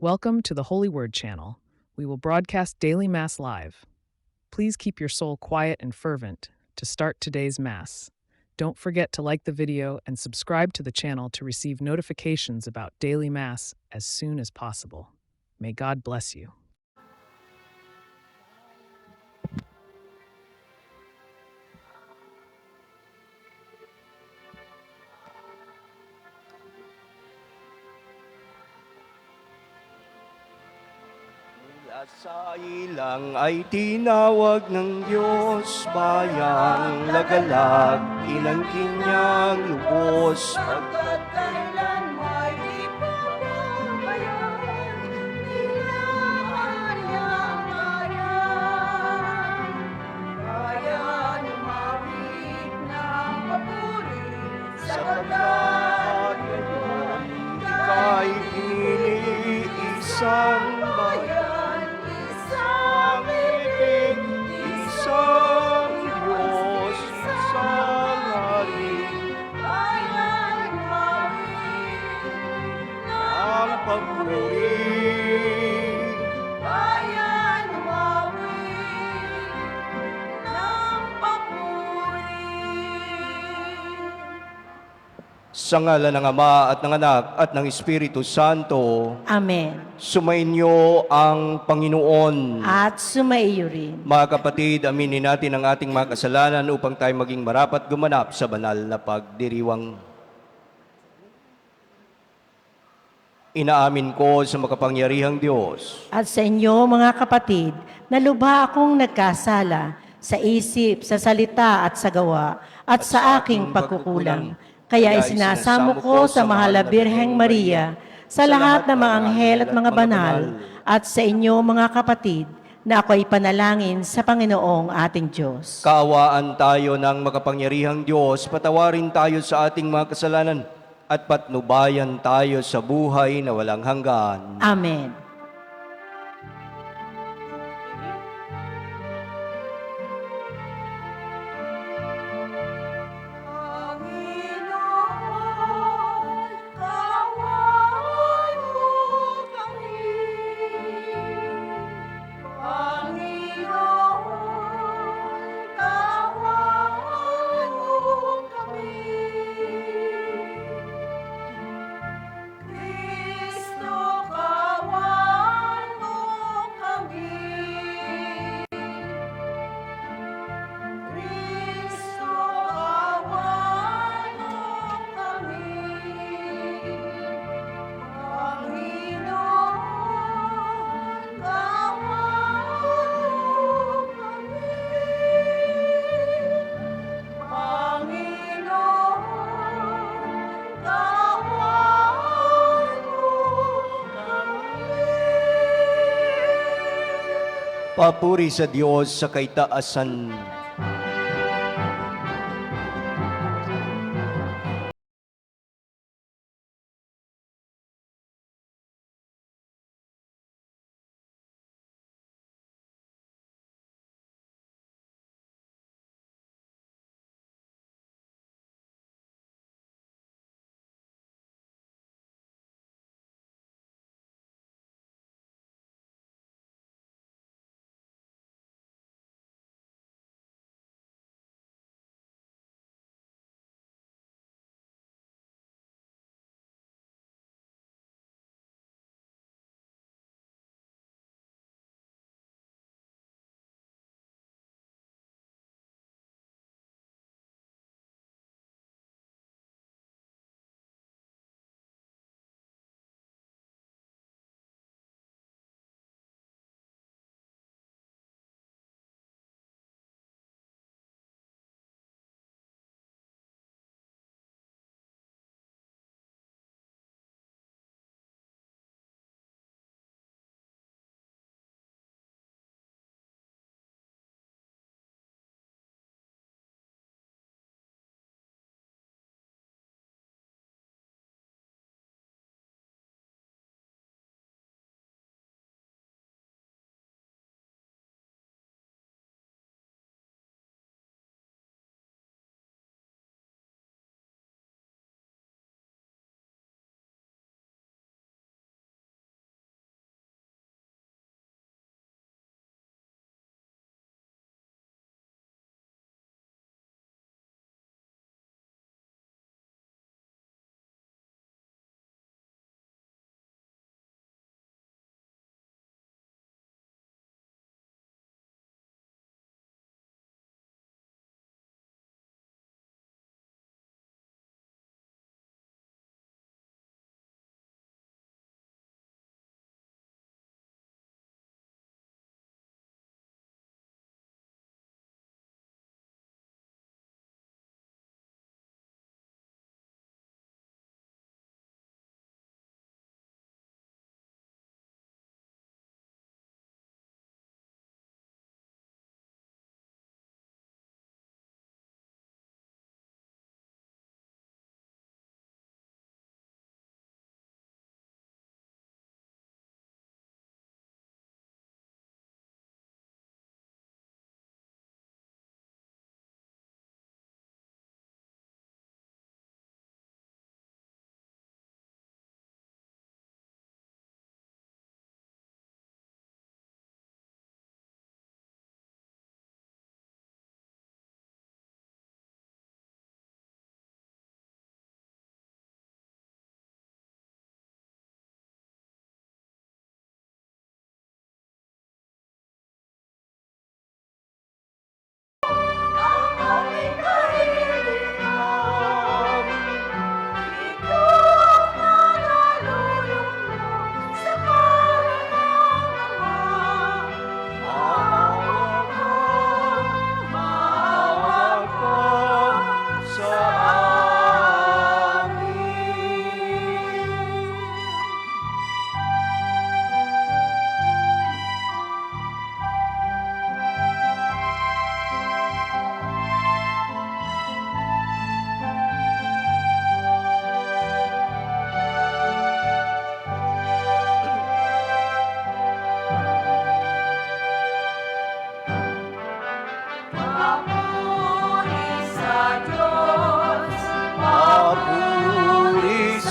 Welcome to the Holy Word channel. We will broadcast daily Mass live. Please keep your soul quiet and fervent to start today's Mass. Don't forget to like the video and subscribe to the channel to receive notifications about daily Mass as soon as possible. May God bless you. Mula sa ilang ay tinawag ng Diyos, bayang lagalag, inangkin niyang lubos. Pagkat kailan may ipapabayaan, kanyang bayan. Bayan umawit ng papuri sa pagkakaroon, Ika'y pinili isang bayan, isang ibig, isang Diyos, isang hari. bayan umawit Ang papuri. bayan umawit ng papuri. Sa ngalan ng Ama at ng Anak at ng Espiritu Santo, Amen. sumainyo ang Panginoon. At sumaiyo rin. Mga kapatid, aminin natin ang ating mga kasalanan upang tayo maging marapat gumanap sa banal na pagdiriwang. Inaamin ko sa makapangyarihang Diyos At sa inyo, mga kapatid, na lubha akong nagkasala sa isip, sa salita at sa gawa, at sa aking pagkukulang. Kaya isinasamo ko sa mahal na Birheng Maria, sa lahat ng mga anghel at mga banal, at sa inyo, mga kapatid, na ako'y panalangin sa Panginoong ating Diyos. Kaawaan tayo ng makapangyarihang Diyos, patawarin tayo sa ating mga kasalanan, at patnubayan tayo sa buhay na walang hanggan. Amen. Panginoon, kaawaan mo kami. Panginoon, kaawaan mo kami. Kristo, kaawaan mo kami. Kristo, kaawaan mo kami. Panginoon, kaawaan mo kami. Panginoon, kaawaan mo kami. Papuri sa Diyos sa kaitaasan.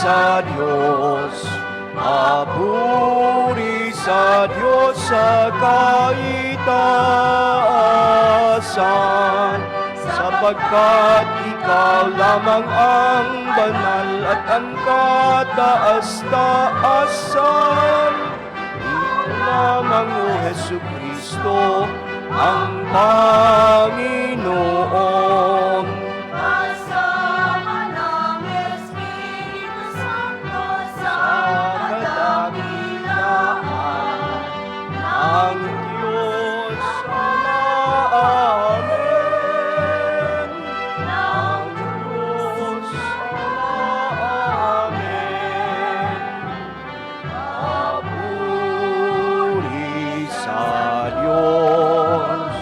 sa Diyos, papuri sa Diyos sa kaitaasan, sapagkat ikaw lamang ang banal at ang kataas-taasan. Ikaw lamang, O Jesucristo, ang Panginoon. Kasama ng Espiritu Santo sa kadakilaan ng Diyos Ama. Amen. Ng Diyos Ama. Amen. Papuri sa Diyos.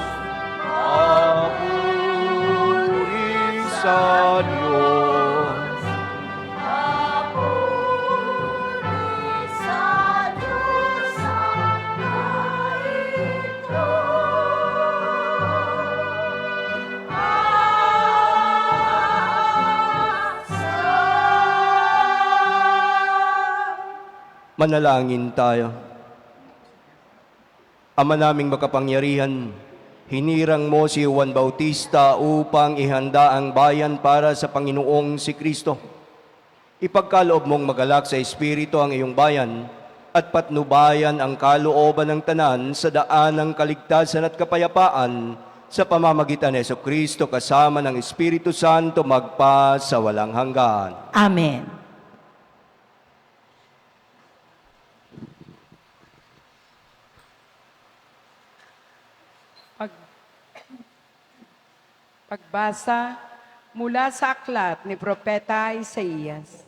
Papuri sa Diyos. Papuri sa Diyos ang kaitaasan. Manalangin tayo. Ama naming makapangyarihan, hinirang mo si Juan Bautista upang ihanda ang bayan para sa Panginoong si Kristo. Ipagkaloob mong magalak sa Espiritu ang iyong bayan at patnubayan ang kalooban ng tanan sa daan ng kaligtasan at kapayapaan sa pamamagitan ni Jesucristo kasama ng Espiritu Santo magpa sa walang hanggan. Amen. Pagbasa mula sa aklat ni Propeta Isaías.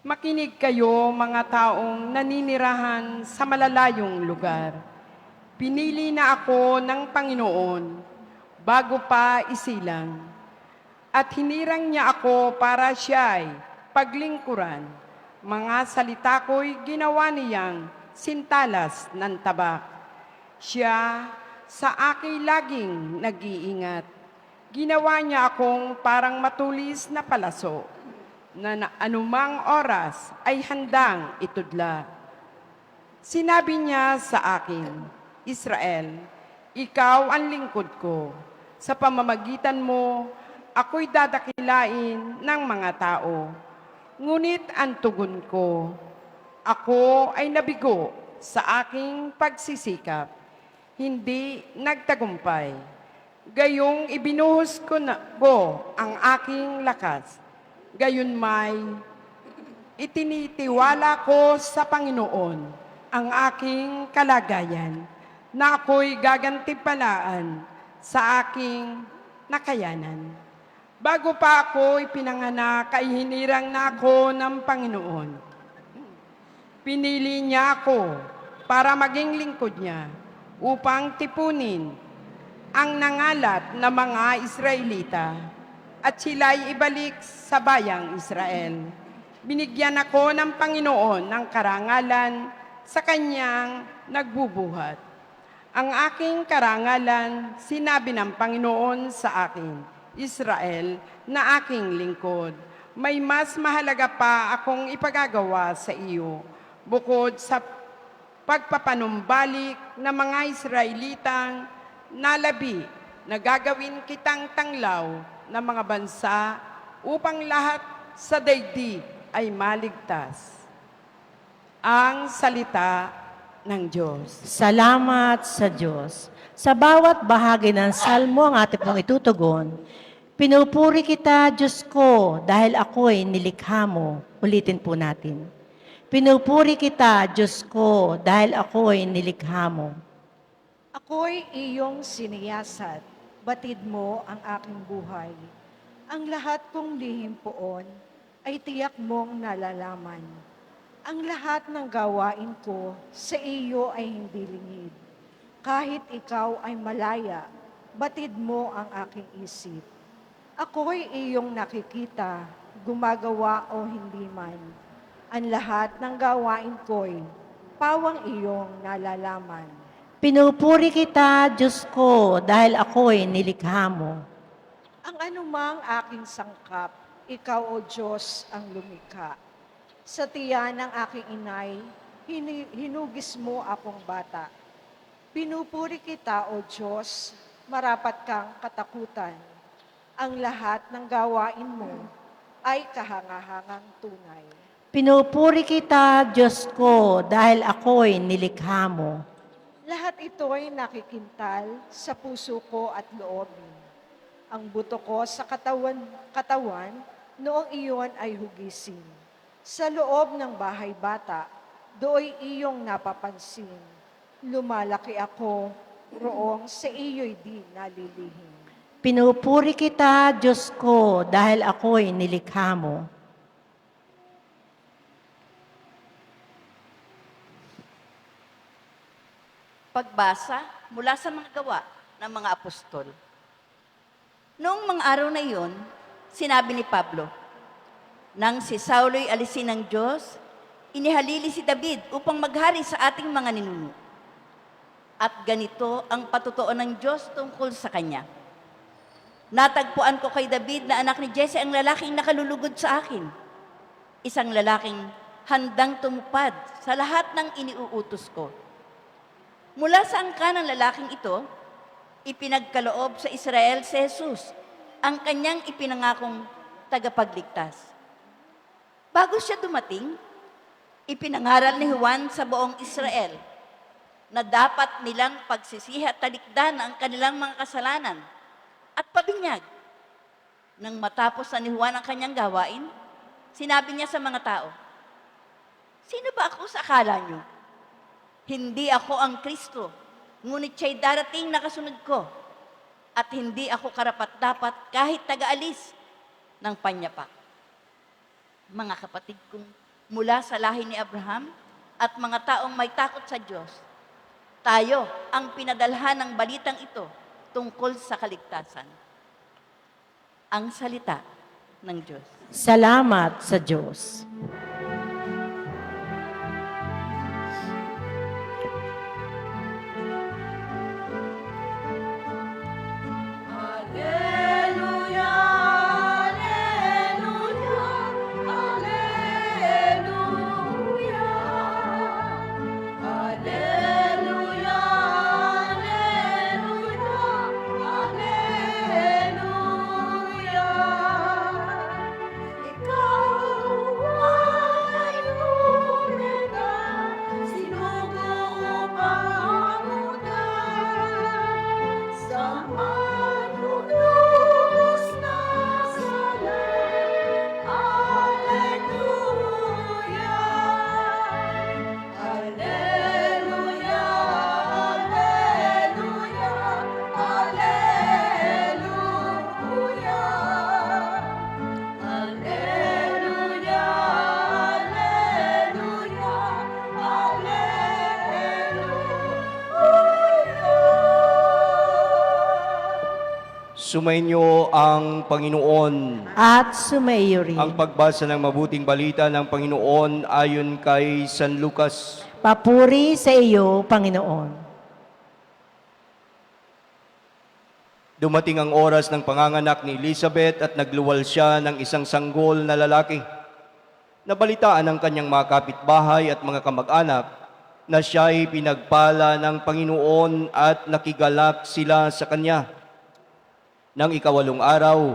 Makinig kayo mga taong naninirahan sa malalayong lugar. Pinili na ako ng Panginoon bago pa isilang. At hinirang niya ako para siya'y paglingkuran. Mga salita ko'y ginawa niyang sintalas ng tabak. Siya sa akin laging nag-iingat. Ginawa niya akong parang matulis na palaso na anumang oras ay handang itudla. Sinabi niya sa akin, Israel, ikaw ang lingkod ko. Sa pamamagitan mo, ako'y dadakilain ng mga tao. Ngunit ang tugon ko, ako ay nabigo sa aking pagsisikap, hindi nagtagumpay. Gayong ibinuhos ko ang aking lakas. Gayon may itinitiwala ko sa Panginoon ang aking kalagayan na ako'y gagantipalaan sa aking nakayanan. Bago pa ako ipinanganak ay hinirang na ako ng Panginoon. Pinili niya ako para maging lingkod niya upang tipunin ang nangalat na mga Israelita at sila'y ibalik sa bayang Israel. Binigyan ako ng Panginoon ng karangalan sa kanyang nagbubuhat. Ang aking karangalan, sinabi ng Panginoon sa akin, Israel, na aking lingkod. May mas mahalaga pa akong ipagagawa sa iyo, bukod sa pagpapanumbalik ng mga Israelitang nalabi na gagawin kitang tanglaw ng mga bansa upang lahat sa daigdig ay maligtas. Ang salita ng Diyos. Salamat sa Diyos. Sa bawat bahagi ng salmo ang ating pong itutugon, pinupuri kita, Diyos ko, dahil ako'y nilikha mo. Ulitin po natin. Pinupuri kita, Diyos ko, dahil ako'y nilikha mo. Ako'y iyong siniyasat, batid mo ang aking buhay. Ang lahat kong lihim poon ay tiyak mong nalalaman. Ang lahat ng gawain ko sa iyo ay hindi lingid. Kahit ikaw ay malaya, batid mo ang aking isip. Ako'y iyong nakikita, gumagawa o hindi man. Ang lahat ng gawain ko'y pawang iyong nalalaman. Pinupuri kita, Diyos ko, dahil ako'y nilikha mo. Ang anumang aking sangkap, ikaw o Diyos ang lumikha. Sa tiyan ng aking inay, hinugis mo akong bata. Pinupuri kita, O Diyos, marapat kang katakutan. Ang lahat ng gawain mo ay kahangahangang tunay. Pinupuri kita, Diyos ko, dahil ako'y nilikha mo. Lahat ito'y nakikintal sa puso ko at loobin. Ang buto ko sa katawan noong iyon ay hugisin. Sa loob ng bahay bata, dooy iyong napapansin. Lumalaki ako, roong sa iyo'y di nalilihim. Pinupuri kita, Diyos ko, dahil ako'y nilikha mo. Pagbasa mula sa mga gawa ng mga apostol. Noong mga araw na iyon, sinabi ni Pablo, nang si Saulo'y alisin ng Diyos, inihalili si David upang maghari sa ating mga ninuno. At ganito ang patutuo ng Diyos tungkol sa kanya. Natagpuan ko kay David na anak ni Jesse ang lalaking nakalulugod sa akin. Isang lalaking handang tumupad sa lahat ng iniuutos ko. Mula sa angka ng lalaking ito, ipinagkaloob sa Israel si Jesus, ang kanyang ipinangakong tagapagligtas. Bago siya dumating, ipinangaral ni Juan sa buong Israel na dapat nilang pagsisihi at talikdan ang kanilang mga kasalanan at pabinyag. Nang matapos na ni Juan ang kanyang gawain, sinabi niya sa mga tao, "Sino ba ako sa akala niyo? Hindi ako ang Kristo, ngunit siya'y darating na kasunod ko, at hindi ako karapat-dapat kahit taga-alis ng panyapak." Mga kapatid kong mula sa lahi ni Abraham at mga taong may takot sa Diyos, tayo ang pinadalhan ng balitang ito tungkol sa kaligtasan. Ang salita ng Diyos. Salamat sa Diyos. Alleluia, alleluia, alleluia. Alleluia, alleluia, alleluia. Ikaw ay lumina, sinugo upang amutan sa manunubos na sala. Alleluia, alleluia, alleluia, alleluia. Alleluia, alleluia, alleluia. Sumainyo ang Panginoon. At sumayo rin. Ang pagbasa ng mabuting balita ng Panginoon ayon kay San Lucas. Papuri sa iyo, Panginoon. Dumating ang oras ng panganganak ni Elizabeth at nagluwal siya ng isang sanggol na lalaki. Nabalitaan ng kanyang mga kapitbahay at mga kamag-anak na siya'y pinagpala ng Panginoon at nakigalak sila sa kanya. Nang ikawalong araw,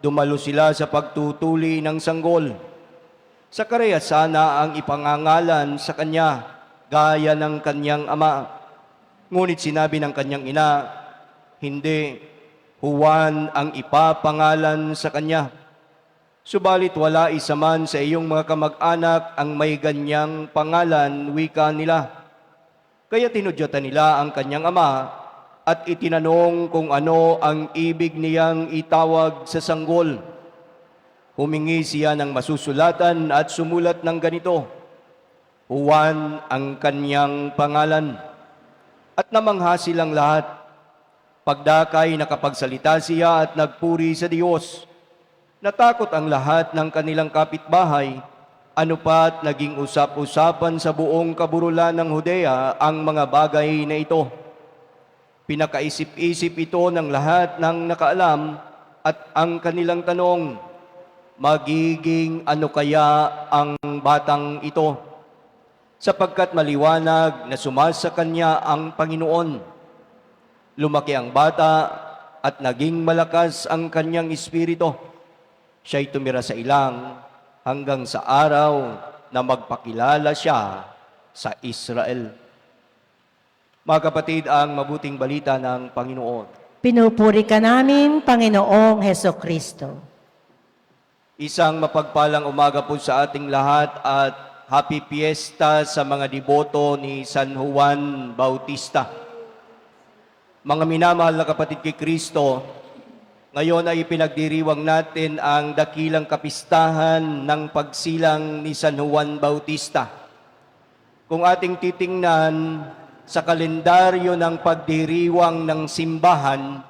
dumalo sila sa pagtutuli ng sanggol. Zacarias sana ang ipangangalan sa kanya, gaya ng kanyang ama. Ngunit sinabi ng kanyang ina, hindi, Juan ang ipapangalan sa kanya. Subalit wala isa man sa iyong mga kamag-anak ang may ganyang pangalan, wika nila. Kaya tinudyatan nila ang kanyang ama at itinanong kung ano ang ibig niyang itawag sa sanggol. Humingi siya ng masusulatan at sumulat ng ganito, Juan ang kanyang pangalan. At namangha silang lahat. Pagdakay nakapagsalita siya at nagpuri sa Diyos. Natakot ang lahat ng kanilang kapitbahay, ano pa't naging usap-usapan sa buong kaburulan ng Judea ang mga bagay na ito. Pinakaisip-isip ito ng lahat ng nakaalam at ang kanilang tanong, magiging ano kaya ang batang ito? Sapagkat maliwanag na sumasa kanya ang Panginoon. Lumaki ang bata at naging malakas ang kanyang espiritu. Siya'y tumira sa ilang hanggang sa araw na magpakilala siya sa Israel. Mga kapatid, ang mabuting balita ng Panginoon. Pinupuri ka namin, Panginoong Heso Kristo. Isang mapagpalang umaga po sa ating lahat at happy fiesta sa mga deboto ni San Juan Bautista. Mga minamahal na kapatid kay Kristo, ngayon ay pinagdiriwang natin ang dakilang kapistahan ng pagsilang ni San Juan Bautista. Kung ating titingnan sa kalendaryo ng pagdiriwang ng simbahan,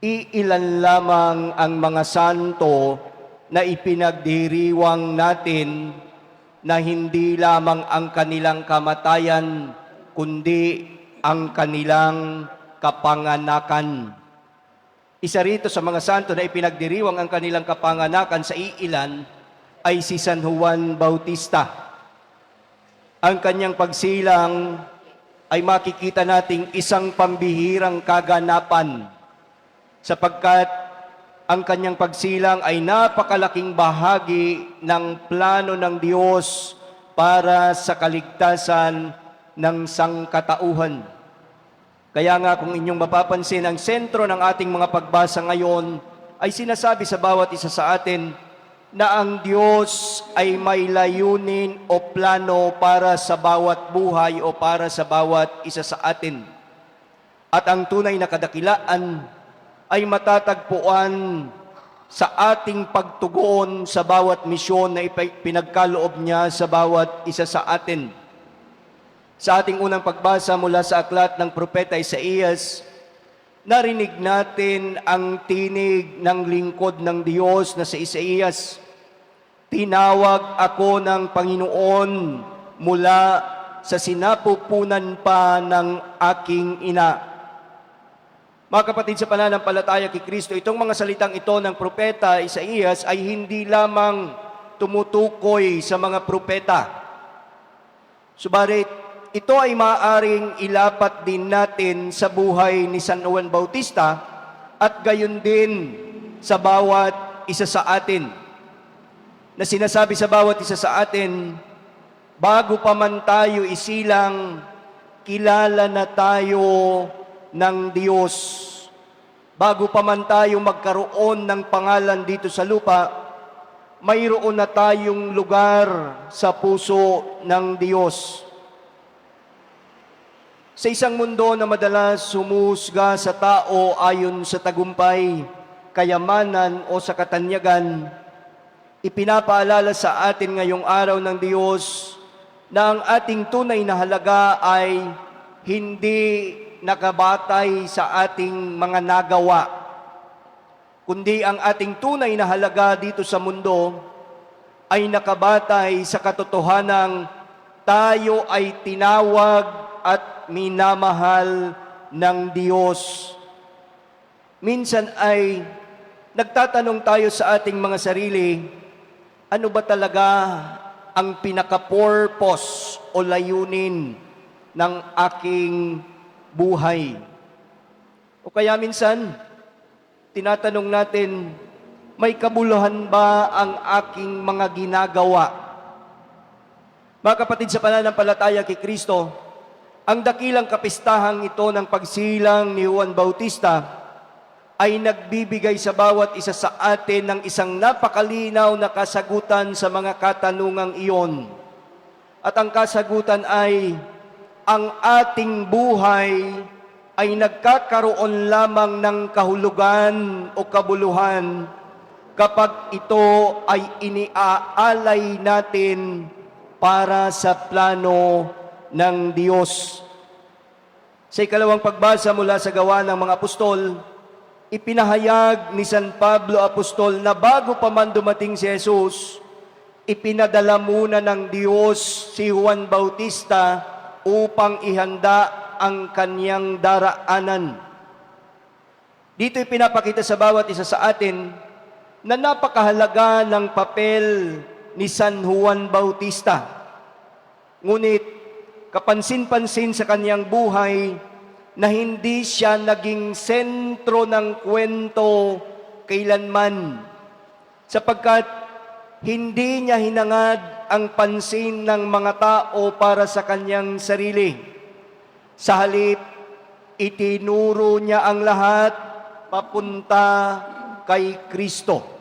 iilan lamang ang mga santo na ipinagdiriwang natin na hindi lamang ang kanilang kamatayan, kundi ang kanilang kapanganakan. Isa rito sa mga santo na ipinagdiriwang ang kanilang kapanganakan sa iilan ay si San Juan Bautista. Ang kanyang pagsilang ay makikita nating isang pambihirang kaganapan sapagkat ang kanyang pagsilang ay napakalaking bahagi ng plano ng Diyos para sa kaligtasan ng sangkatauhan. Kaya nga kung inyong mapapansin, ang sentro ng ating mga pagbasa ngayon ay sinasabi sa bawat isa sa atin na ang Diyos ay may layunin o plano para sa bawat buhay o para sa bawat isa sa atin. At ang tunay na kadakilaan ay matatagpuan sa ating pagtugon sa bawat misyon na pinagkaloob niya sa bawat isa sa atin. Sa ating unang pagbasa mula sa aklat ng propeta Isaías, narinig natin ang tinig ng lingkod ng Diyos na sa Isaías, "Tinawag ako ng Panginoon mula sa sinapupunan pa ng aking ina." Mga kapatid sa pananampalataya kay Kristo, itong mga salitang ito ng propeta Isaías ay hindi lamang tumutukoy sa mga propeta. Subalit, ito ay maaaring ilapat din natin sa buhay ni San Juan Bautista at gayon din sa bawat isa sa atin. Na sinasabi sa bawat isa sa atin, bago pa man tayo isilang, kilala na tayo ng Diyos. Bago pa man tayo magkaroon ng pangalan dito sa lupa, mayroon na tayong lugar sa puso ng Diyos. Sa isang mundo na madalas sumusga sa tao ayon sa tagumpay, kayamanan o sa katanyagan, ipinapaalala sa atin ngayong araw ng Diyos na ang ating tunay na halaga ay hindi nakabatay sa ating mga nagawa, kundi ang ating tunay na halaga dito sa mundo ay nakabatay sa katotohanang tayo ay tinawag at minamahal ng Diyos. Minsan ay nagtatanong tayo sa ating mga sarili, ano ba talaga ang pinaka-purpose o layunin ng aking buhay? O kaya minsan, tinatanong natin, may kabuluhan ba ang aking mga ginagawa? Mga kapatid sa pananampalataya kay Kristo, ang dakilang kapistahang ito ng pagsilang ni Juan Bautista ay nagbibigay sa bawat isa sa atin ng isang napakalinaw na kasagutan sa mga katanungang iyon. At ang kasagutan ay, ang ating buhay ay nagkakaroon lamang ng kahulugan o kabuluhan kapag ito ay iniaalay natin para sa plano ng Diyos. Sa ikalawang pagbasa mula sa Gawa ng mga Apostol, ipinahayag ni San Pablo Apostol na bago pa man dumating si Jesus, ipinadala muna ng Diyos si Juan Bautista upang ihanda ang kanyang daraanan. Dito ipinapakita sa bawat isa sa atin na napakahalaga ng papel ni San Juan Bautista. Ngunit kapansin-pansin sa kanyang buhay na hindi siya naging sentro ng kwento kailanman, sapagkat hindi niya hinangad ang pansin ng mga tao para sa kanyang sarili. Sa halip, itinuro niya ang lahat papunta kay Kristo.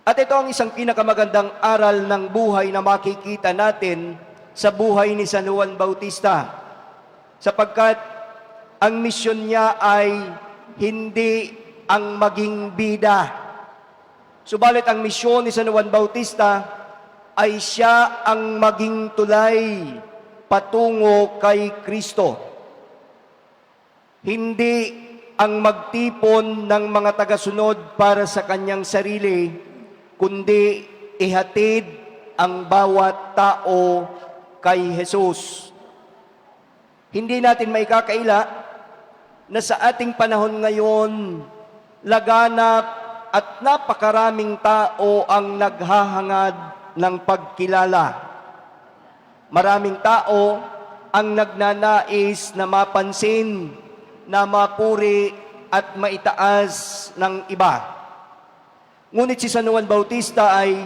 At ito ang isang pinakamagandang aral ng buhay na makikita natin sa buhay ni San Juan Bautista, sapagkat ang misyon niya ay hindi ang maging bida. Subalit ang misyon ni San Juan Bautista ay siya ang maging tulay patungo kay Kristo. Hindi ang magtipon ng mga tagasunod para sa kanyang sarili, kundi ihatid ang bawat tao kay Jesus. Hindi natin maikakaila na sa ating panahon ngayon, laganap at napakaraming tao ang naghahangad ng pagkilala. Maraming tao ang nagnanais na mapansin, na mapuri at maitaas ng iba. Ngunit si San Juan Bautista ay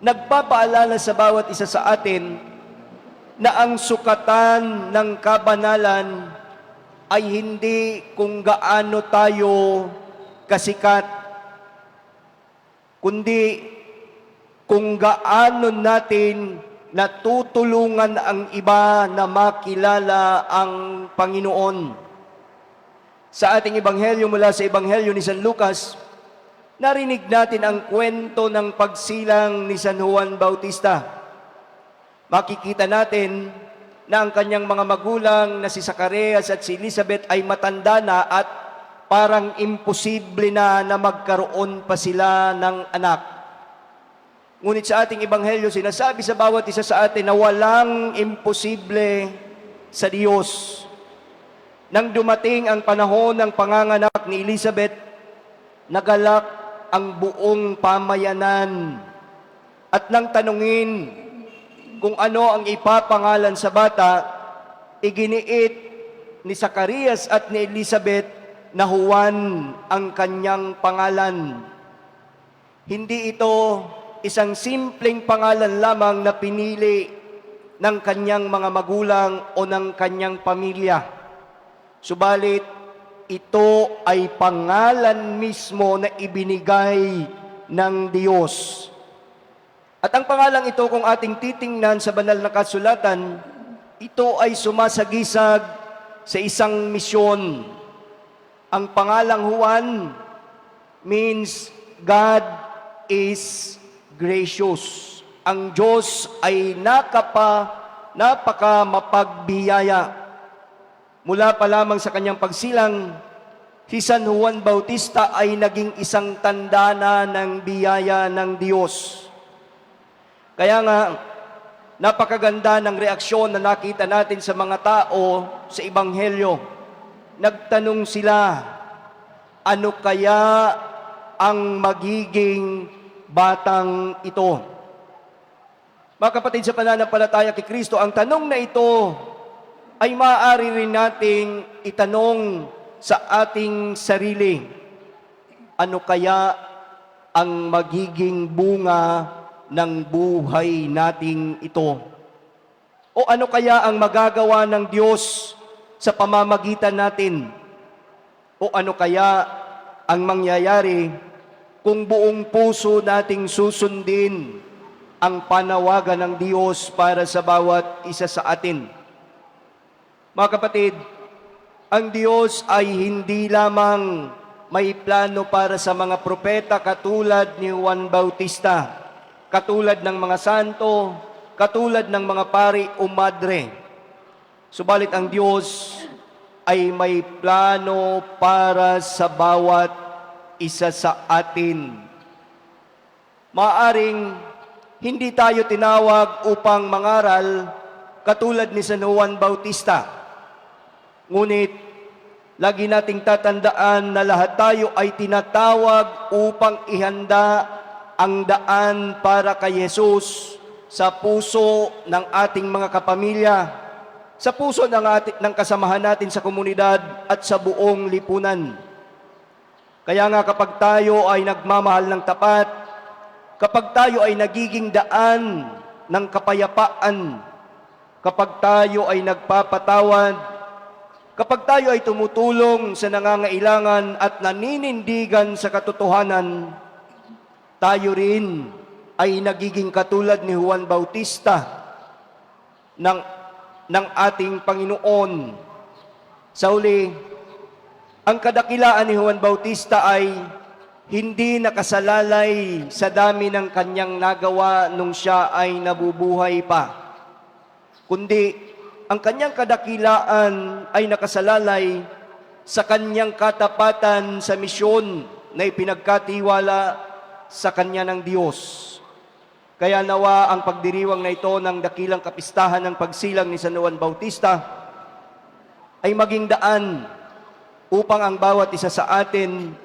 nagpapaalala sa bawat isa sa atin na ang sukatan ng kabanalan ay hindi kung gaano tayo kasikat, kundi kung gaano natin natutulungan ang iba na makilala ang Panginoon. Sa ating ebanghelyo mula sa ebanghelyo ni San Lucas, narinig natin ang kwento ng pagsilang ni San Juan Bautista. Makikita natin na ang kanyang mga magulang na si Zacarias at si Elizabeth ay matanda na at parang imposible na magkaroon pa sila ng anak. Ngunit sa ating ebanghelyo, sinasabi sa bawat isa sa atin na walang imposible sa Diyos. Nang dumating ang panahon ng panganganak ni Elizabeth, nagalak ang buong pamayanan. At nang tanungin kung ano ang ipapangalan sa bata, iginiit ni Zacarias at ni Elizabeth na Juan ang kanyang pangalan. Hindi ito isang simpleng pangalan lamang na pinili ng kanyang mga magulang o ng kanyang pamilya. Subalit, ito ay pangalan mismo na ibinigay ng Diyos. At ang pangalang ito, kung ating titingnan sa banal na kasulatan, ito ay sumasagisag sa isang misyon. Ang pangalang Juan means God is gracious. Ang Diyos ay napaka mapagbiyaya. Mula pa lamang sa kanyang pagsilang, si San Juan Bautista ay naging isang tanda na ng biyaya ng Diyos. Kaya nga, napakaganda ng reaksyon na nakita natin sa mga tao sa Ebanghelyo. Nagtanong sila, ano kaya ang magiging batang ito? Mga kapatid sa pananampalataya kay Kristo, ang tanong na ito ay maaari rin nating itanong sa ating sarili. Ano kaya ang magiging bunga ng buhay nating ito? O ano kaya ang magagawa ng Diyos sa pamamagitan natin? O ano kaya ang mangyayari kung buong puso nating susundin ang panawagan ng Diyos para sa bawat isa sa atin? Mga kapatid, ang Diyos ay hindi lamang may plano para sa mga propeta katulad ni Juan Bautista, katulad ng mga santo, katulad ng mga pari o madre. Subalit ang Diyos ay may plano para sa bawat isa sa atin. Maaring hindi tayo tinawag upang mangaral katulad ni San Juan Bautista. Ngunit, lagi nating tatandaan na lahat tayo ay tinatawag upang ihanda ang daan para kay Jesus sa puso ng ating mga kapamilya, sa puso ng kasamahan natin sa komunidad at sa buong lipunan. Kaya nga kapag tayo ay nagmamahal ng tapat, kapag tayo ay nagiging daan ng kapayapaan, kapag tayo ay nagpapatawad, kapag tayo ay tumutulong sa nangangailangan at naninindigan sa katotohanan, tayo rin ay nagiging katulad ni Juan Bautista ng ating Panginoon. Sa huli, ang kadakilaan ni Juan Bautista ay hindi nakasalalay sa dami ng kanyang nagawa nung siya ay nabubuhay pa, kundi ang kanyang kadakilaan ay nakasalalay sa kanyang katapatan sa misyon na ipinagkatiwala sa kanya ng Diyos. Kaya nawa ang pagdiriwang na ito ng dakilang kapistahan ng pagsilang ni San Juan Bautista ay maging daan upang ang bawat isa sa atin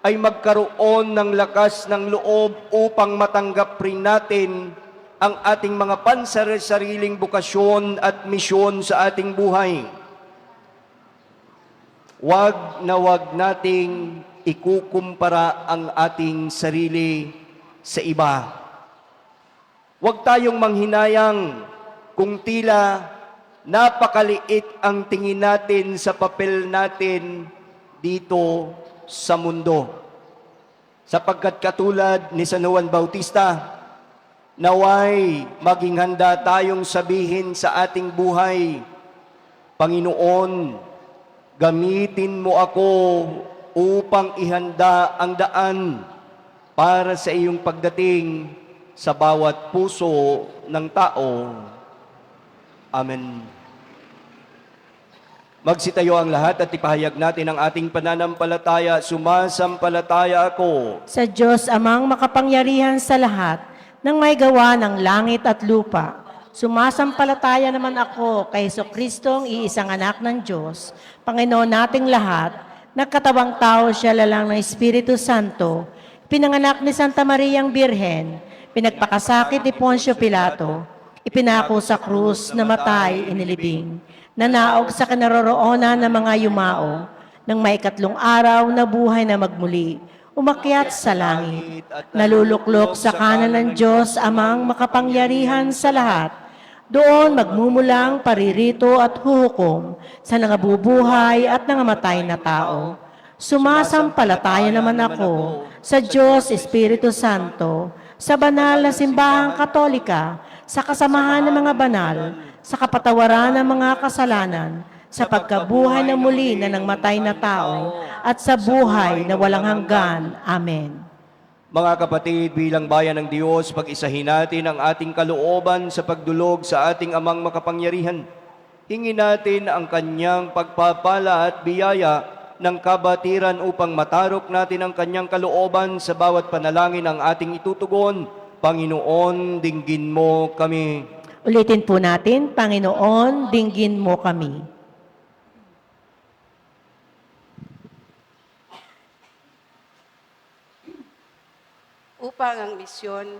ay magkaroon ng lakas ng loob upang matanggap rin natin ang ating mga pansariling bukasyon at misyon sa ating buhay. Wag nating ikukumpara ang ating sarili sa iba. Huwag tayong manghinayang kung tila napakaliit ang tingin natin sa papel natin dito sa mundo. Sapagkat katulad ni San Juan Bautista, naway maging handa tayong sabihin sa ating buhay, Panginoon, gamitin mo ako upang ihanda ang daan para sa iyong pagdating sa bawat puso ng tao. Amen. Magsitayo ang lahat at ipahayag natin ang ating pananampalataya. Sumasampalataya ako Sa Diyos amang makapangyarihan sa lahat, nang may gawa ng langit at lupa. Sumasampalataya naman ako kay Jesucristong iisang anak ng Diyos, Panginoon nating lahat, nagkatawang tao siya lalang ng Espiritu Santo, pinanganak ni Santa Mariang Birhen, pinagpakasakit ni Poncio Pilato, ipinako sa krus, namatay, inilibing, nanaog sa kinaroroonan ng mga yumao, nang maikatlong araw na buhay na magmuli, umakyat sa langit, naluluklok sa kanan ng Diyos amang makapangyarihan sa lahat. Doon magmumulang paririto at huhukom sa nangabubuhay at nangamatay na tao. Sumasampalataya naman ako sa Diyos Espiritu Santo, sa banal na simbahang katolika, sa kasamahan ng mga banal, sa kapatawaran ng mga kasalanan, sa pagkabuhay na muli na ng matay na tao, at sa buhay na walang hanggan. Amen. Mga kapatid, bilang bayan ng Diyos, pag-isahin natin ang ating kalooban sa pagdulog sa ating amang makapangyarihan. Hingin natin ang kanyang pagpapala at biyaya ng kabatiran upang matarok natin ang kanyang kalooban sa bawat panalangin ang ating itutugon. Panginoon, dinggin mo kami. Ulitin po natin, Panginoon, dinggin mo kami. Upang ang misyon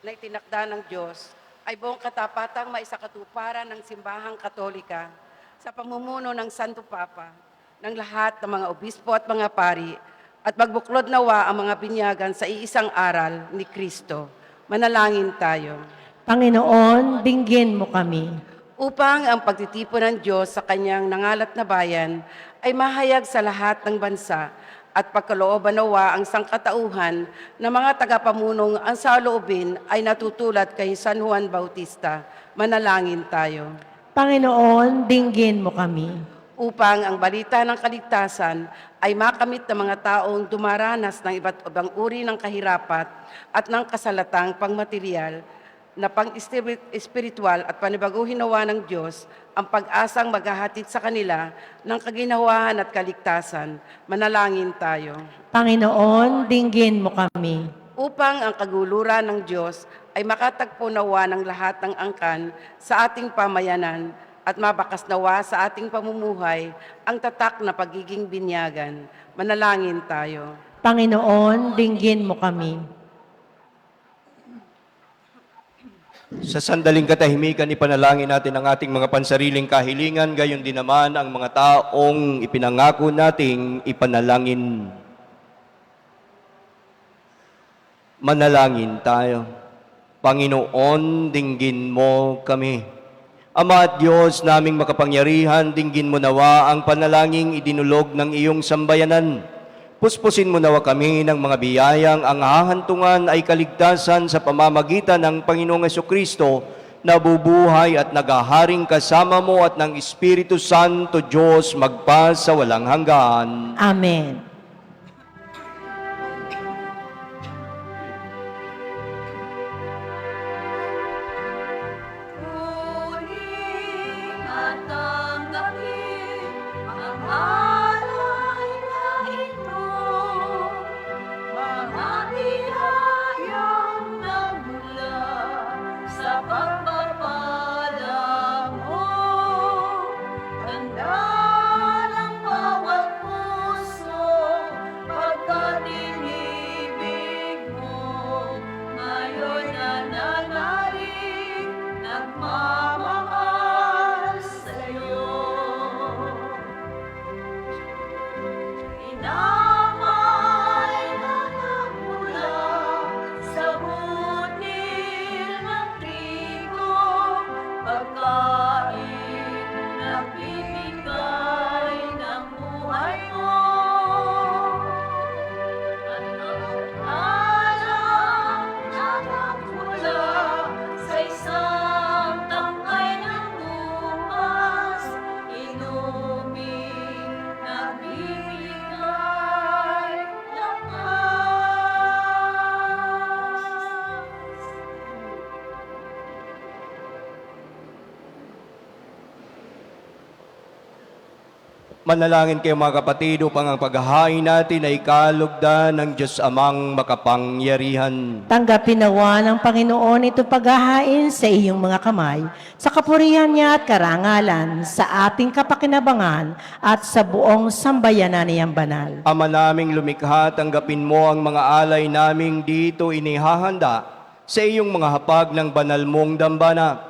na itinakda ng Diyos ay buong katapatang maisakatuparan ng simbahang katolika sa pamumuno ng Santo Papa, ng lahat ng mga obispo at mga pari, at magbuklod nawa ang mga binyagan sa iisang aral ni Kristo. Manalangin tayo. Panginoon, dinggin mo kami. Upang ang pagtitipon ng Diyos sa kanyang nangalat na bayan ay mahayag sa lahat ng bansa at pagkalooban nawa ang sangkatauhan ng mga tagapamunong ang saloobin ay natutulad kay San Juan Bautista. Manalangin tayo. Panginoon, dinggin mo kami. Upang ang balita ng kaligtasan ay makamit ng mga taong dumaranas ng iba't ibang uri ng kahirapat at ng kasalatang pangmaterial na pang-espiritual at panibaguhin nawa ng Diyos ang pag-asang maghahatid sa kanila ng kaginawahan at kaligtasan. Manalangin tayo. Panginoon, dinggin mo kami. Upang ang kaguluran ng Diyos ay makatagpo nawa ng lahat ng angkan sa ating pamayanan at mabakas nawa sa ating pamumuhay ang tatak na pagiging binyagan. Manalangin tayo. Panginoon, dinggin mo kami. Sa sandaling katahimikan, ipanalangin natin ang ating mga pansariling kahilingan, gayon din naman ang mga taong ipinangako nating ipanalangin. Manalangin tayo. Panginoon, dinggin mo kami. Ama at Diyos naming makapangyarihan, dinggin mo nawa ang panalangin idinulog ng iyong sambayanan. Puspusin mo nawa kami ng mga biyayang ang hahantungan ay kaligtasan sa pamamagitan ng Panginoong Hesukristo na bubuhay at nagaharing kasama mo at ng Espiritu Santo Diyos magpa sa walang hanggan. Amen. Manalangin kayo mga kapatid upang ang paghahain natin ay kalugdan ng Diyos Amang makapangyarihan. Tanggapin nawa ng Panginoon ito paghahain sa iyong mga kamay, sa kapurihan niya at karangalan, sa ating kapakinabangan at sa buong sambayanan niyang banal. Ama naming lumikha, tanggapin mo ang mga alay naming dito inihahanda sa iyong mga hapag ng banal mong dambana.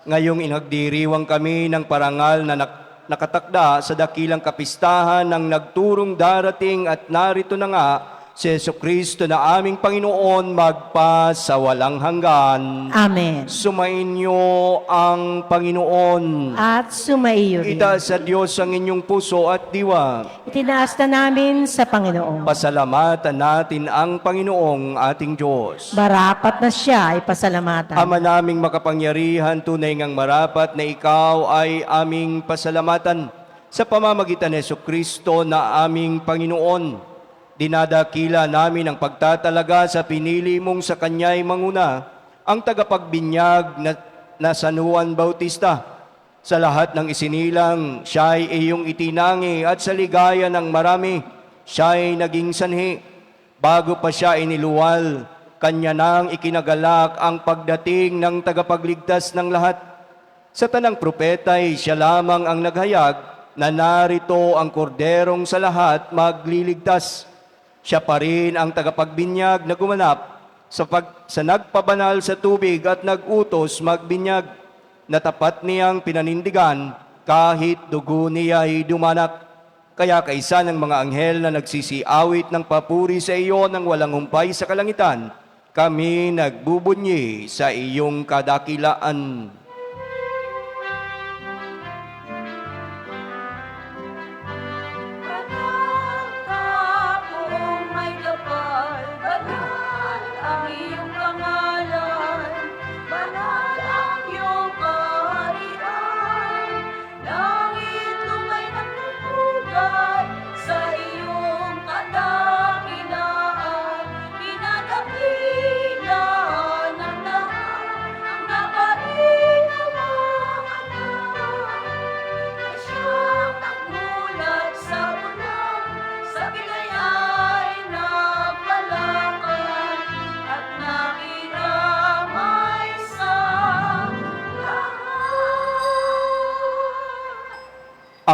Ngayong inagdiriwang kami ng parangal na nakatakda sa dakilang kapistahan ng nagturong darating at narito na nga si Jesucristo na aming Panginoon magpa sa walang hanggan. Amen. Sumainyo ang Panginoon. At sumaiyo rin. Itaas sa Diyos ang inyong puso at diwa. Itinaas na namin sa Panginoon. Pasalamatan natin ang Panginoong ating Diyos. Marapat na siya ay pasalamatan. Ama naming makapangyarihan, tunay ngang marapat na ikaw ay aming pasalamatan sa pamamagitan ni Jesucristo na aming Panginoon. Dinadakila namin ang pagtatalaga sa pinili mong sa Kanya'y manguna, ang tagapagbinyag na San Juan Bautista. Sa lahat ng isinilang, siya'y iyong itinangi at sa ligaya ng marami, siya'y naging sanhi. Bago pa siya iniluwal, Kanya nang ikinagalak ang pagdating ng tagapagligtas ng lahat. Sa tanang propeta'y siya lamang ang naghayag na narito ang korderong sa lahat magliligtas. Siya pa rin ang tagapagbinyag na gumanap sa nagpabanal sa tubig at nagutos magbinyag, na tapat niyang pinanindigan kahit dugo niya ay dumanak. Kaya kaisa ng mga anghel na nagsisiawit ng papuri sa iyo ng walang humpay sa kalangitan, kami nagbubunyi sa iyong kadakilaan.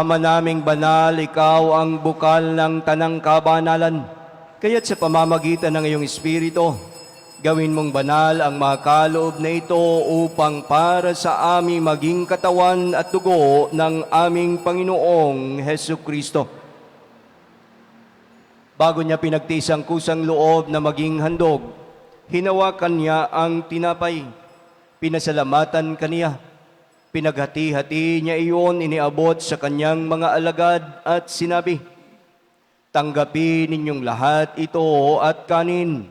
Ama naming banal, ikaw ang bukal ng tanang kabanalan. Kaya't sa pamamagitan ng iyong Espiritu, gawin mong banal ang mga kaloob na ito upang para sa aming maging katawan at dugo ng aming Panginoong Hesu Kristo. Bago niya pinagtiis ang kusang loob na maging handog, hinawakan niya ang tinapay, pinasalamatan kaniya. Pinaghati-hati niya iyon, iniabot sa kanyang mga alagad at sinabi, "Tanggapin ninyong lahat ito at kanin.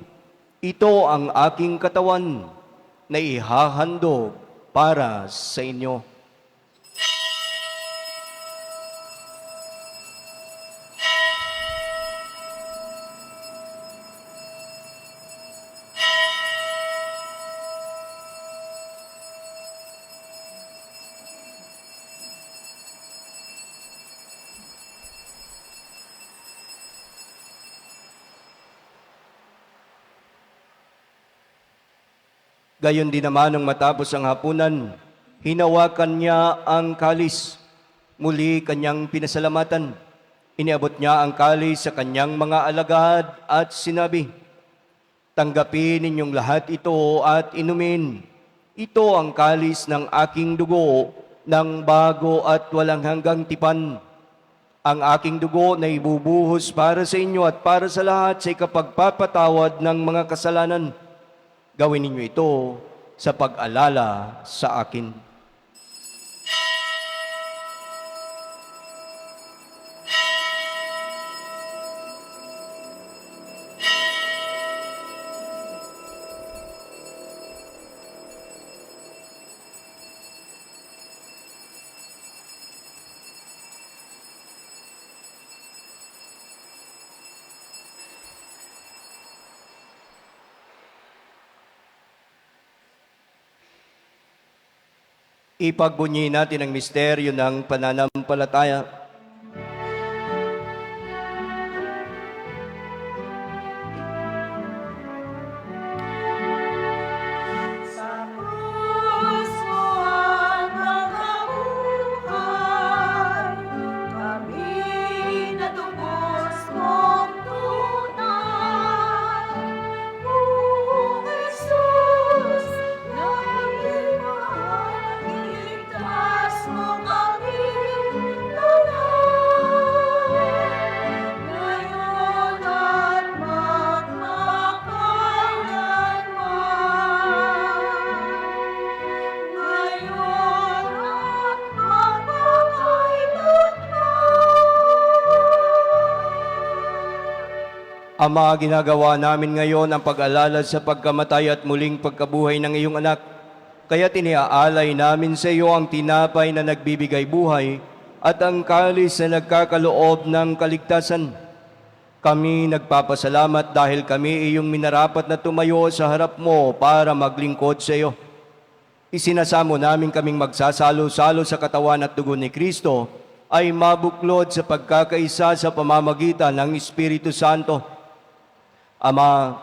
Ito ang aking katawan na ihahandog para sa inyo." Gayon din naman nung matapos ang hapunan, hinawakan niya ang kalis. Muli kanyang pinasalamatan. Iniabot niya ang kalis sa kanyang mga alagad at sinabi, "Tanggapin ninyong lahat ito at inumin. Ito ang kalis ng aking dugo ng bago at walang hanggang tipan. Ang aking dugo na ibubuhos para sa inyo at para sa lahat sa ikapagpapatawad ng mga kasalanan. Gawin ninyo ito sa pag-alala sa akin." Ipagbunyi natin ang misteryo ng pananampalataya. Ama, ginagawa namin ngayon ang pag-alala sa pagkamatay at muling pagkabuhay ng iyong anak. Kaya iniaalay namin sa iyo ang tinapay na nagbibigay buhay at ang kalis na nagkakaloob ng kaligtasan. Kami nagpapasalamat dahil kami iyong minarapat na tumayo sa harap mo para maglingkod sa iyo. Isinasamo namin kaming magsasalo-salo sa katawan at dugo ni Kristo ay mabuklod sa pagkakaisa sa pamamagitan ng Espiritu Santo. Ama,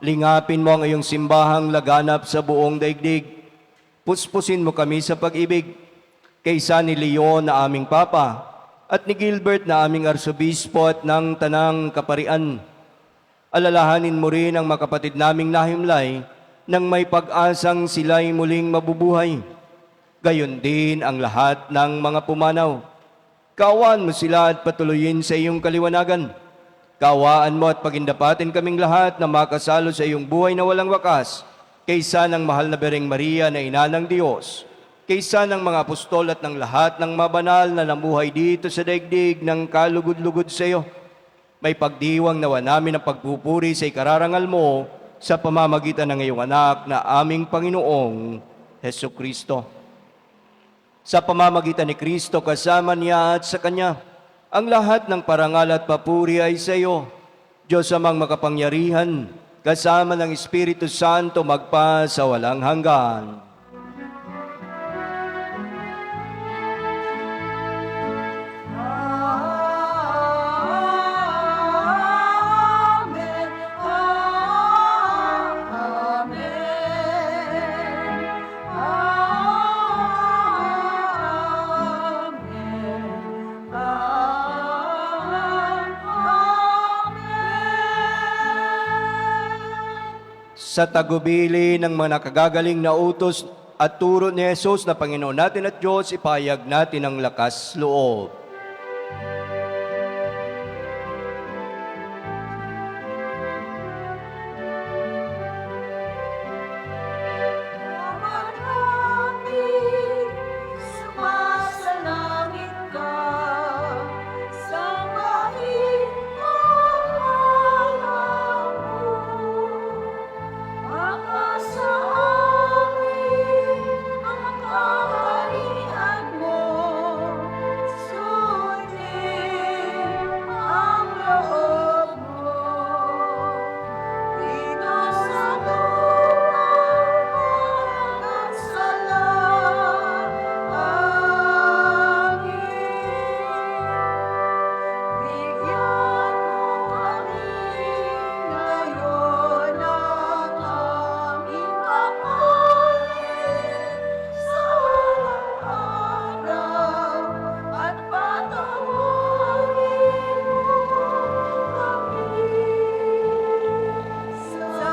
lingapin mo ang iyong simbahang laganap sa buong daigdig. Puspusin mo kami sa pag-ibig. Kaysa ni Leon na aming Papa at ni Gilbert na aming Arsobispo at ng Tanang Kaparian. Alalahanin mo rin ang makapatid naming nahimlay nang may pag-asang sila'y muling mabubuhay. Gayon din ang lahat ng mga pumanaw. Kaawaan mo sila at patuloyin sa iyong kaliwanagan. Kaawaan mo at pagindapatin kaming lahat na makasalo sa iyong buhay na walang wakas, kaysa ng mahal na Bereng Maria na ina ng Diyos, kaysa ng mga apostol at ng lahat ng mabanal na namuhay dito sa daigdig ng kalugod-lugod sa iyo. May pagdiwang nawa namin ang pagpupuri sa ikararangal mo sa pamamagitan ng iyong anak na aming Panginoong Hesu Kristo. Sa pamamagitan ni Kristo, kasama niya at sa Kanya, ang lahat ng parangal at papuri ay sa iyo, Diyos amang makapangyarihan, kasama ng Espiritu Santo magpa sa walang hanggan. sa tagubili ng mga nakagagaling na utos at turo ni Jesus na Panginoon natin at Diyos, ipahayag natin ang lakas loob. Sumasalangit ka, sambahin ang ngalan mo. Makasa amin ang kaharian mo, sundin ang loob mo. Dito sa lupa at sa langit. Bigyan mo kami ngayon ng aming kapalit sa araw at patawarin mo kami sa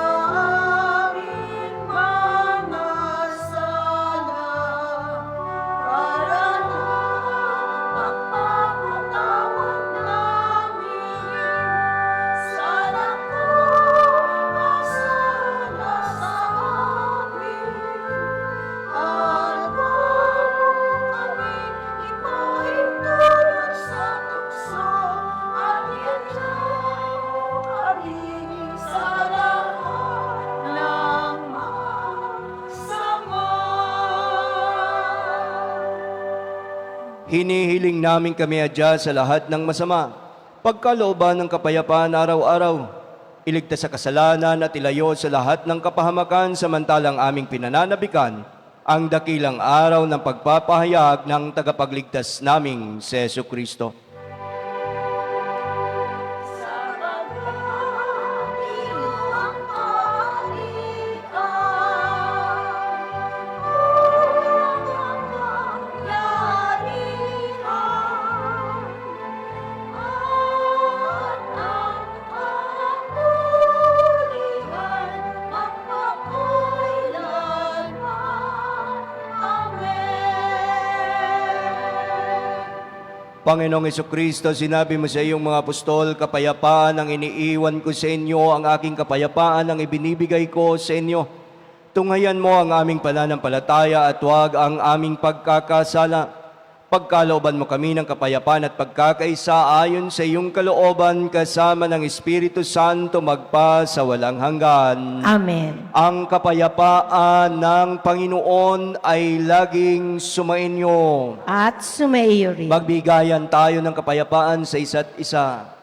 aming mga sala para lang mapapatawad namin sa nagkakasala sa amin. At huwag mo kaming ipahintulot sa tukso at iadyaw kami sa lahat ng masama. Hinihiling namin kami adya sa lahat ng masama, pagkalooban ng kapayapaan araw-araw, iligtas sa kasalanan at ilayo sa lahat ng kapahamakan samantalang aming pinananabikan ang dakilang araw ng pagpapahayag ng tagapagligtas naming si Jesucristo. Sa pagkakilo ang kaharian, urang ang kapangyarihan, at ang kapulihan magpakailanman. Amen. Panginoong Jesucristo, sinabi mo sa iyong mga apostol, kapayapaan ang iniiwan ko sa inyo, ang aking kapayapaan ang ibinibigay ko sa inyo. Tunghayan mo ang aming pananampalataya at huwag ang aming pagkakasala. Pagkalooban mo kami ng kapayapaan at pagkakaisa ayon sa iyong kalooban kasama ng Espiritu Santo magpa sa walang hanggan. Amen. Ang kapayapaan ng Panginoon ay laging sumainyo. At sumaiyo rin. Magbigayan tayo ng kapayapaan sa isa't isa.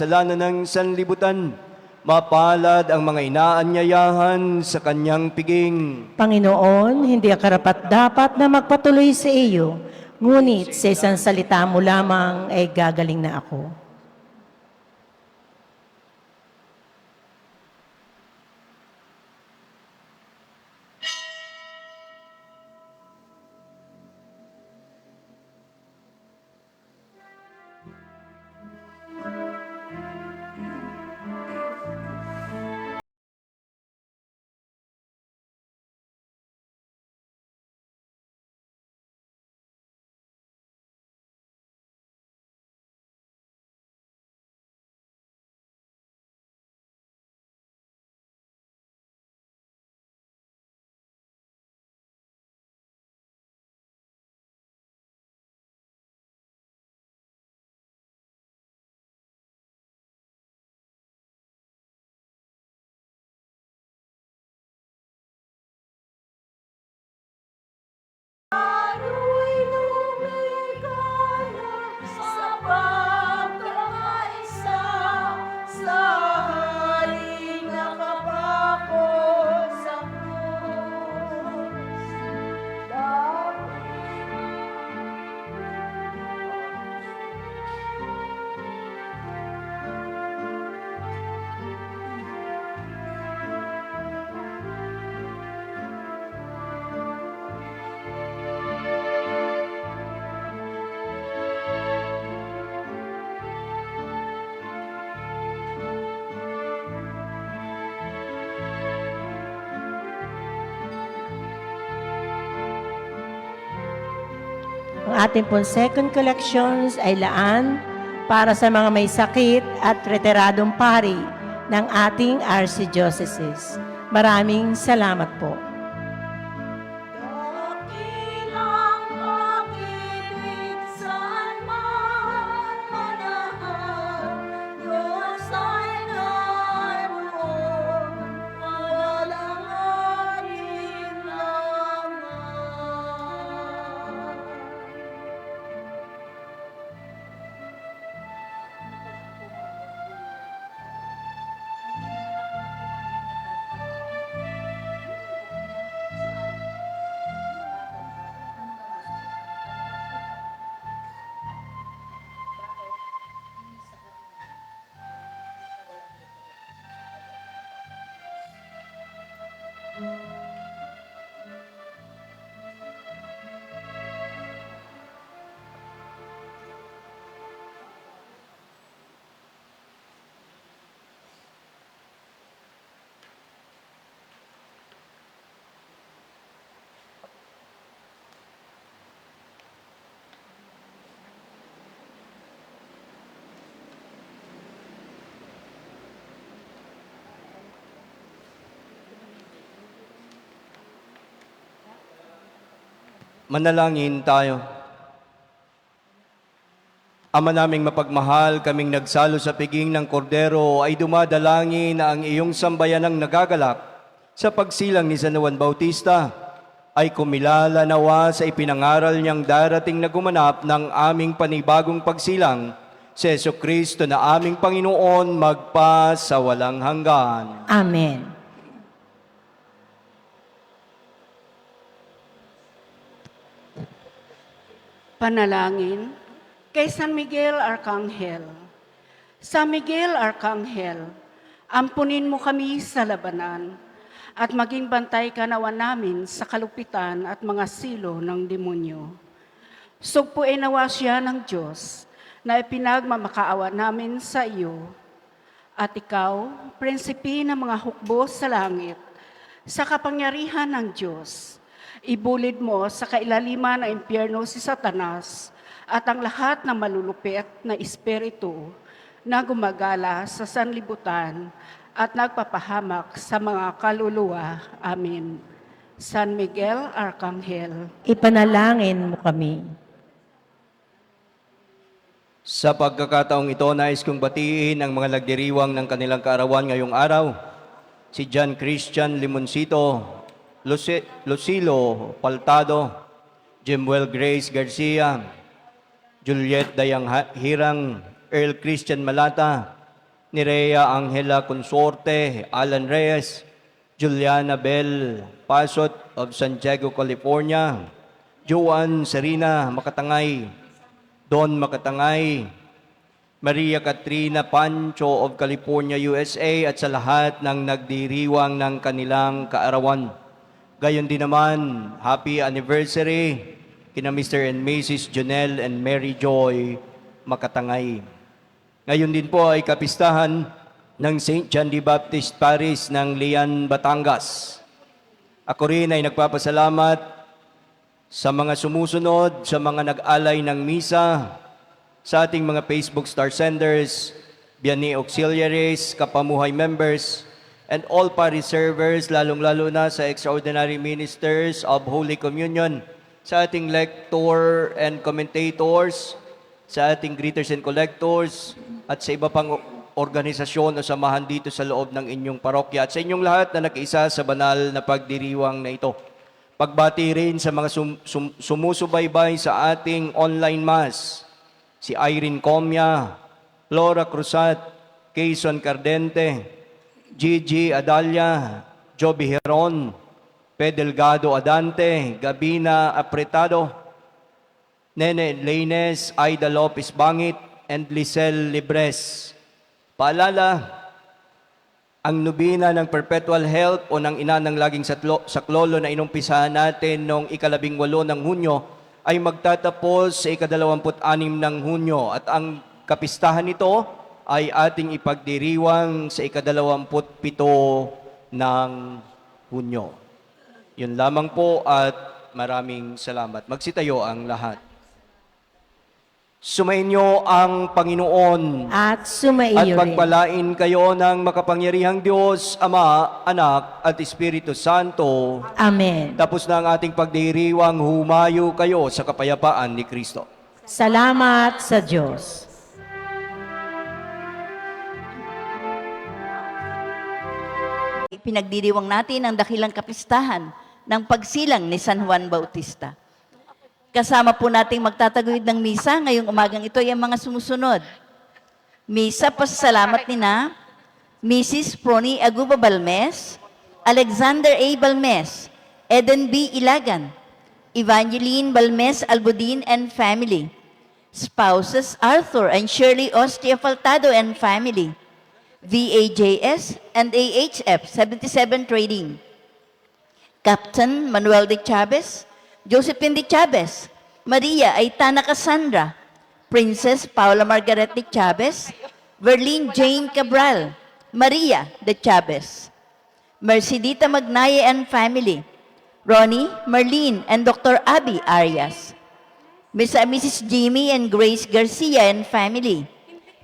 kasalanan ng sanlibutan. Mapalad ang mga inaanyayahan sa kanyang piging. Panginoon, hindi karapat-dapat na magpatuloy sa iyo, ngunit sa isang salita mo lamang ay gagaling na ako. Ako'y lumikaya sa pagkakaisa sa halin na kapako sa krus. Ang ating pong second collections ay laan para sa mga may sakit at retiradong pari ng ating Archdiocese. Maraming salamat po. Dakilang pag-ibig saan man manahan, Diyos ay naroon, walang alinlangan. Manalangin tayo. Ama naming mapagmahal, kaming nagsalo sa piging ng kordero ay dumadalangin na ang iyong sambayanang nagagalak sa pagsilang ni San Juan Bautista ay kumilala nawa sa ipinangaral niyang darating na gumanap ng aming panibagong pagsilang si Jesucristo na aming Panginoon magpa sa walang hanggan. Amen. Panalangin kay San Miguel Arcangel. San Miguel Arcangel, ampunin mo kami sa labanan at maging bantay ka nawa namin sa kalupitan at mga silo ng demonyo. Sugpuin nawa siya ng Diyos na ipinagmamakaawa namin sa iyo. At ikaw, prinsipi ng mga hukbo sa langit, sa kapangyarihan ng Diyos, ibulid mo sa kailaliman ng impyerno si Satanas at ang lahat ng malulupit na espiritu na gumagala sa sanlibutan at nagpapahamak sa mga kaluluwa. Amen. San Miguel Arcangel, Ipanalangin mo kami. Sa pagkakataong ito, nais kong batiin ang mga nagdiriwang ng kanilang kaarawan ngayong araw. Si John Christian Limoncito, Lucilo Paltado, Jemuel Grace Garcia, Juliet Dayang Hirang, Earl Christian Malata, Nerea Angela Consorte, Alan Reyes, Juliana Bell Pasot of San Diego, California, Joan Serena Makatangay, Don Makatangay, Maria Katrina Pancho of California, USA, at sa lahat ng nagdiriwang ng kanilang kaarawan. Gayon din naman, happy anniversary kina Mr. and Mrs. Jonel and Mary Joy Makatangay. Ngayon din po ay kapistahan ng St. John the Baptist Parish ng Lian, Batangas. Ako rin ay nagpapasalamat sa mga sumusunod, sa mga nag-alay ng misa, sa ating mga Facebook Star Senders, Biani Auxiliaries, Kapamuhay members, and all parish servers, lalong-lalo na sa extraordinary ministers of Holy Communion, sa ating lector and commentators, sa ating greeters and collectors, at sa iba pang organisasyon o samahan dito sa loob ng inyong parokya, at sa inyong lahat na nakiisa sa banal na pagdiriwang na ito. Pagbati rin sa mga sumusubaybay sa ating online mass, si Irene Comia, Laura Cruzat, Quezon Cardente, Gigi Adalia, Joby Heron, Pedelgado Adante, Gabina Apretado, Nene Laines, Aida Lopez Bangit, and Lisel Libres. Paalala, ang nobina ng Perpetual Help o ng Ina ng Laging Saklolo na inumpisahan natin noong 18 ng Hunyo ay magtatapos sa 26 ng Hunyo, at ang kapistahan nito ay ating ipagdiriwang sa 27 ng Hunyo. Yun lamang po at maraming salamat. Magsitayo ang lahat. Sumainyo ang Panginoon At sumaiyo at rin. pagpalain kayo ng makapangyarihang Diyos, Ama, Anak, at Espiritu Santo. Amen. Tapos na ang ating pagdiriwang, humayo kayo sa kapayapaan ni Kristo. Salamat sa Diyos. Pinagdiriwang natin ang dakilang kapistahan ng pagsilang ni San Juan Bautista. Kasama po nating magtataguyod ng misa ngayong umagang ito ay ang mga sumusunod. Misa pasasalamat ni na Mrs. Prony Aguba Balmes, Alexander A. Balmes, Eden B. Ilagan, Evangeline Balmes Albudin and family, spouses Arthur and Shirley Ostia Faltado and family, VAJS and AHF 77 Trading, Captain Manuel de Chavez, Josephine de Chavez, Maria Aitana Cassandra, Princess Paula Margaret de Chavez, Verlene Jane Cabral, Maria de Chavez, Mercedita Magnaye and family, Ronnie, Marlene, and Dr. Abby Arias, Miss and Mrs. Jimmy and Grace Garcia and family,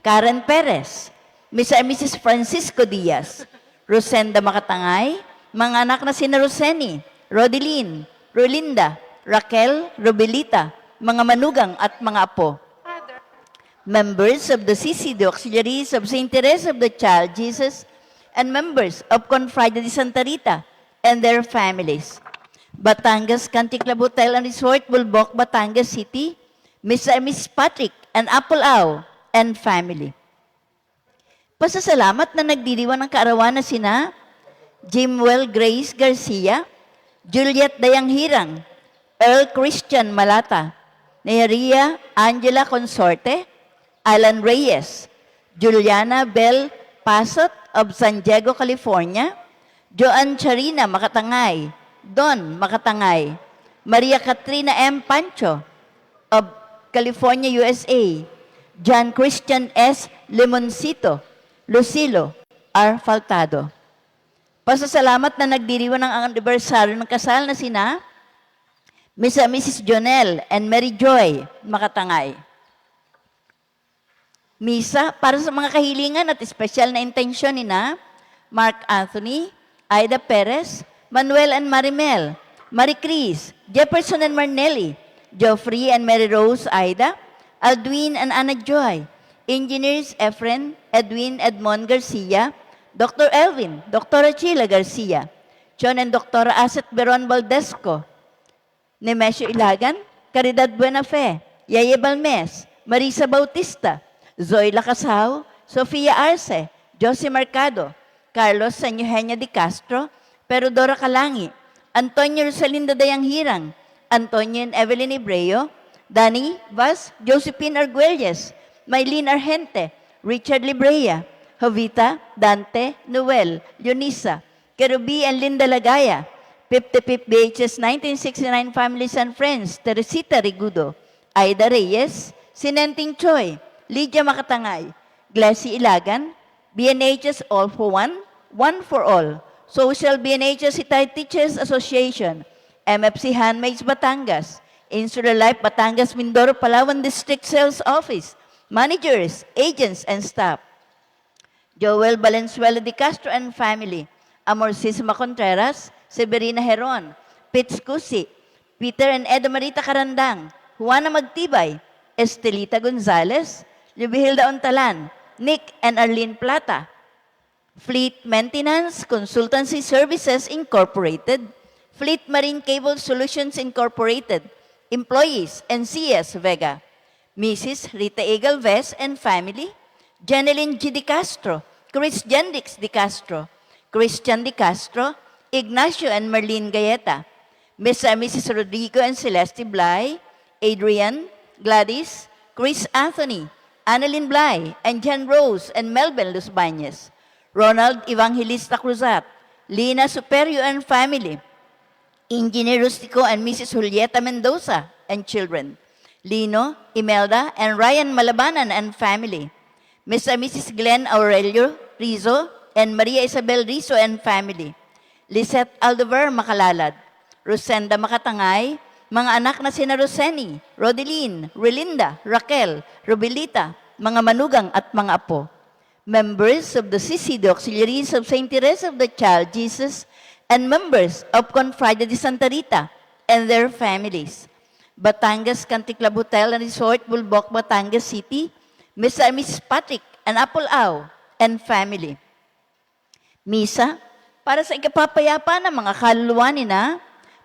Karen Perez, Miss and Mrs. Francisco Diaz, Rosenda Makatangay, mga anak na sina Roseni, Rodeline, Rolinda, Raquel, Robelita, mga manugang at mga apo. Members of the CCD Auxiliaries of St. Teresa of the Child Jesus, and members of Confrade de Santa Rita and their families. Batangas Country Club Hotel and Resort, Bulbok, Batangas City, Miss and Miss Patrick and Apple Au and family. Pasasalamat na nagdiriwang ng kaarawan na sina Jimwell Grace Garcia, Juliet Dayang Hirang, Earl Christian Malata, Neria Angela Consorte, Alan Reyes, Juliana Bell Pasot of San Diego, California, Joan Charina Makatangay, Don Makatangay, Maria Katrina M. Pancho of California, USA, John Christian S. Limoncito, Lucilo R. Faltado. Pasasalamat na nagdiriwang ng anibersaryo ng kasal na sina Miss and Mrs. Jonel and Mary Joy Makatangay. Misa para sa mga kahilingan at espesyal na intensyon ni na Mark Anthony, Aida Perez, Manuel and Marimel, Marie Cris, Jefferson and Marnelli, Geoffrey and Mary Rose Aida, Aldwin and Anna Joy, Engineers Efren, Edwin Edmond Garcia, Dr. Elvin, Dr. Chila Garcia, John and Dr. Aset Beron Valdesco, Nemesio Ilagan, Caridad Buenafe, Yaya Balmes, Marisa Bautista, Zoe Lacasaw, Sofia Arce, Jose Mercado, Carlos San Eugenio de Castro, Perodora Calangi, Antonio Rosalinda Dayanghirang, Antonio and Evelyn Ibreo, Danny Vaz, Josephine Arguelles, Maylene Argente, Richard Librea, Jovita, Dante, Noel, Leonisa, Kerubi and Linda Lagaya, 55th BHS 1969 Families and Friends, Teresita Rigudo, Aida Reyes, Sinenting Choi, Lydia Makatangay, Glassy Ilagan, BNHS All for One, One for All, Social BNHS Retired Teachers Association, MFC Handmaids Batangas, Insular Life Batangas Mindoro Palawan District Sales Office, managers, agents, and staff. Joel Valenzuela de Castro and family, Amorcisma Contreras, Severina Heron, Pitz Cusi, Peter and Edo Marita Carandang, Juana Magtibay, Estelita Gonzalez, Lubihilda Ontalan, Nick and Arlene Plata, Fleet Maintenance Consultancy Services Incorporated, Fleet Marine Cable Solutions Incorporated, employees, and CS Vega, Mrs. Rita A. Galvez and family, Jeneline G. De Castro, Chris Jendix De Castro, Christian De Castro, Ignacio and Marlene Gayeta, Miss and Mrs. Rodrigo and Celeste Blay, Adrian, Gladys, Chris Anthony, Annalyn Blay, and Jan Rose and Melvin Los Bañez, Ronald Evangelista Cruzat, Lina Superio and family, Engineer Rustico and Mrs. Julieta Mendoza and children, Lino, Imelda, and Ryan Malabanan and family, Miss and Mrs. Glenn Aurelio Rizzo and Maria Isabel Rizzo and family, Lisette Aldover Makalalad, Rosenda Makatangay, mga anak na sina Roseni, Rodeline, Relinda, Raquel, Robelita, mga manugang at mga apo, members of the CCD Auxiliaries of St. Teresa of the Child Jesus, and members of Confrade de Santa Rita and their families, Batangas Canticlub Hotel and Resort, Bulbok, Batangas City, Mr. and Mrs. Patrick and Apple Au and family. Misa, para sa ikapapayapa ng mga kaluluwa ni na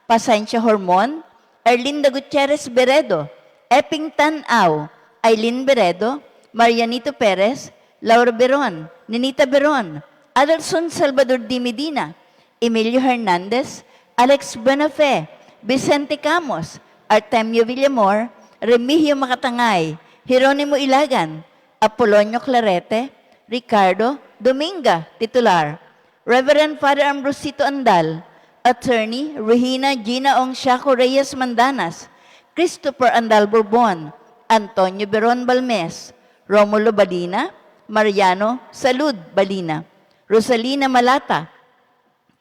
Pasensya Hormon, Erlinda Gutierrez Beredo, Epping Tan-Au, Aileen Beredo, Marianito Perez, Laura Beron, Ninita Beron, Adelson Salvador D. Medina, Emilio Hernandez, Alex Buenafe, Vicente Camos, Artemio Villamor, Remigio Makatangay, Jeronimo Ilagan, Apolonio Clarete, Ricardo Dominga, titular, Reverend Father Ambrosito Andal, Attorney Regina Gina Ong Shaco Reyes Mandanas, Christopher Andal Bourbon, Antonio Beron Balmes, Romulo Balina, Mariano Salud Balina, Rosalina Malata,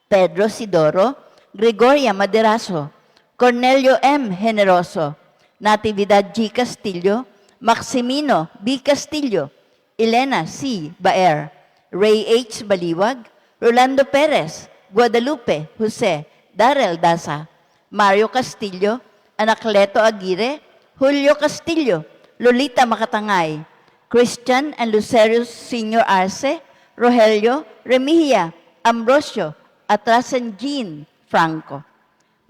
Pedro Sidoro, Gregoria Maderaso, Cornelio M. Generoso, Natividad G. Castillo, Maximino B. Castillo, Elena C. Baer, Ray H. Baliwag, Rolando Perez, Guadalupe Jose, Darrell Daza, Mario Castillo, Anacleto Aguirre, Julio Castillo, Lolita Makatangay, Christian and Lucerius Senior Arce, Rogelio Remigia, Ambrosio, Atrasan Jean Franco.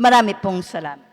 Marami pong salamat.